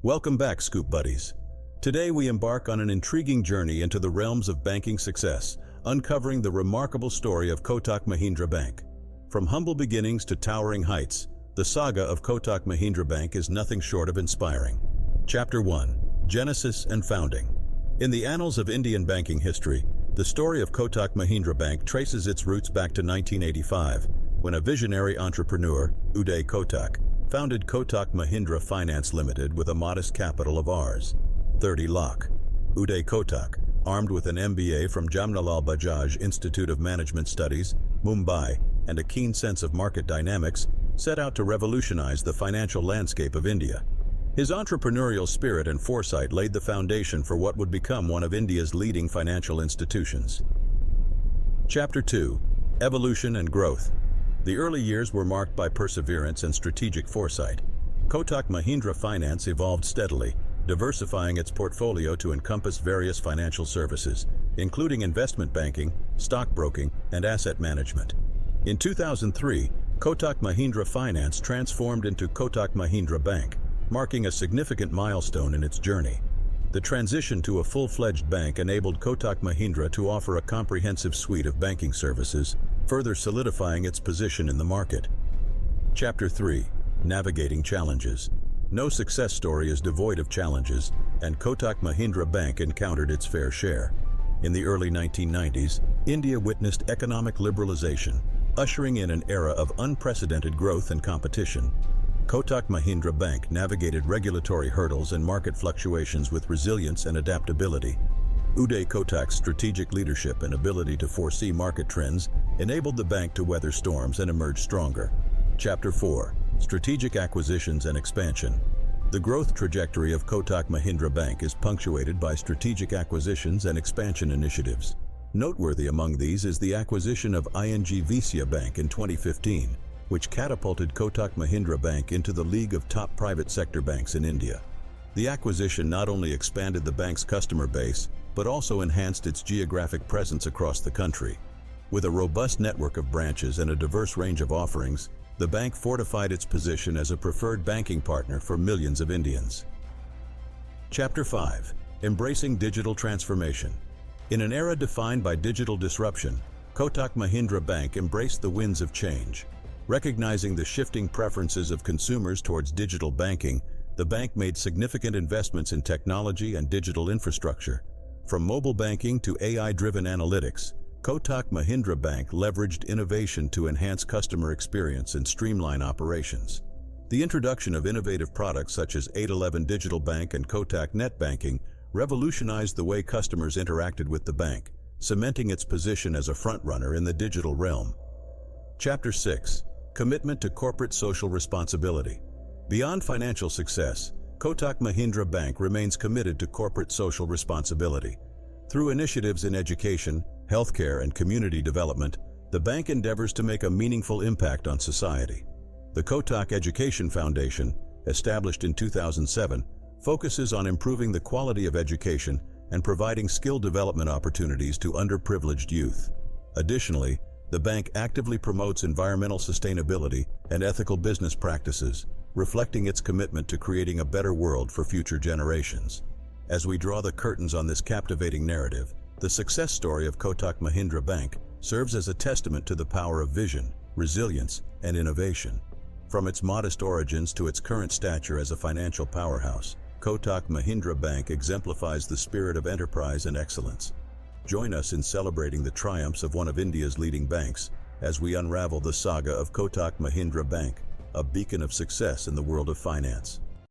Welcome back, Scoop Buddies. Today we embark on an intriguing journey into the realms of banking success, uncovering the remarkable story of Kotak Mahindra Bank. From humble beginnings to towering heights, the saga of Kotak Mahindra Bank is nothing short of inspiring. Chapter 1: Genesis and Founding. In the annals of Indian banking history, the story of Kotak Mahindra Bank traces its roots back to 1985, when a visionary entrepreneur, Uday Kotak, founded Kotak Mahindra Finance Limited with a modest capital of Rs. 30 lakh. Uday Kotak, armed with an MBA from Jamnalal Bajaj Institute of Management Studies, Mumbai, and a keen sense of market dynamics, set out to revolutionize the financial landscape of India. His entrepreneurial spirit and foresight laid the foundation for what would become one of India's leading financial institutions. Chapter 2: Evolution and Growth. The early years were marked by perseverance and strategic foresight. Kotak Mahindra Finance evolved steadily, diversifying its portfolio to encompass various financial services, including investment banking, stockbroking, and asset management. In 2003, Kotak Mahindra Finance transformed into Kotak Mahindra Bank, marking a significant milestone in its journey. The transition to a full-fledged bank enabled Kotak Mahindra to offer a comprehensive suite of banking services, further solidifying its position in the market. Chapter 3: Navigating Challenges. No success story is devoid of challenges, and Kotak Mahindra Bank encountered its fair share. In the early 1990s, India witnessed economic liberalization, ushering in an era of unprecedented growth and competition. Kotak Mahindra Bank navigated regulatory hurdles and market fluctuations with resilience and adaptability. Uday Kotak's strategic leadership and ability to foresee market trends enabled the bank to weather storms and emerge stronger. Chapter 4: Strategic Acquisitions and Expansion. The growth trajectory of Kotak Mahindra Bank is punctuated by strategic acquisitions and expansion initiatives. Noteworthy among these is the acquisition of ING Vysya Bank in 2015, which catapulted Kotak Mahindra Bank into the league of top private sector banks in India. The acquisition not only expanded the bank's customer base, but also enhanced its geographic presence across the country. With a robust network of branches and a diverse range of offerings, the bank fortified its position as a preferred banking partner for millions of Indians. Chapter 5: Embracing Digital Transformation. In an era defined by digital disruption, Kotak Mahindra Bank embraced the winds of change. Recognizing the shifting preferences of consumers towards digital banking, the bank made significant investments in technology and digital infrastructure. From mobile banking to AI-driven analytics, Kotak Mahindra Bank leveraged innovation to enhance customer experience and streamline operations. The introduction of innovative products such as 811 Digital Bank and Kotak Net Banking revolutionized the way customers interacted with the bank, cementing its position as a frontrunner in the digital realm. Chapter 6: Commitment to Corporate Social Responsibility. Beyond financial success, Kotak Mahindra Bank remains committed to corporate social responsibility. Through initiatives in education, healthcare, and community development, the bank endeavors to make a meaningful impact on society. The Kotak Education Foundation, established in 2007, focuses on improving the quality of education and providing skill development opportunities to underprivileged youth. Additionally, the bank actively promotes environmental sustainability and ethical business practices, reflecting its commitment to creating a better world for future generations. As we draw the curtains on this captivating narrative, the success story of Kotak Mahindra Bank serves as a testament to the power of vision, resilience, and innovation. From its modest origins to its current stature as a financial powerhouse, Kotak Mahindra Bank exemplifies the spirit of enterprise and excellence. Join us in celebrating the triumphs of one of India's leading banks as we unravel the saga of Kotak Mahindra Bank, a beacon of success in the world of finance.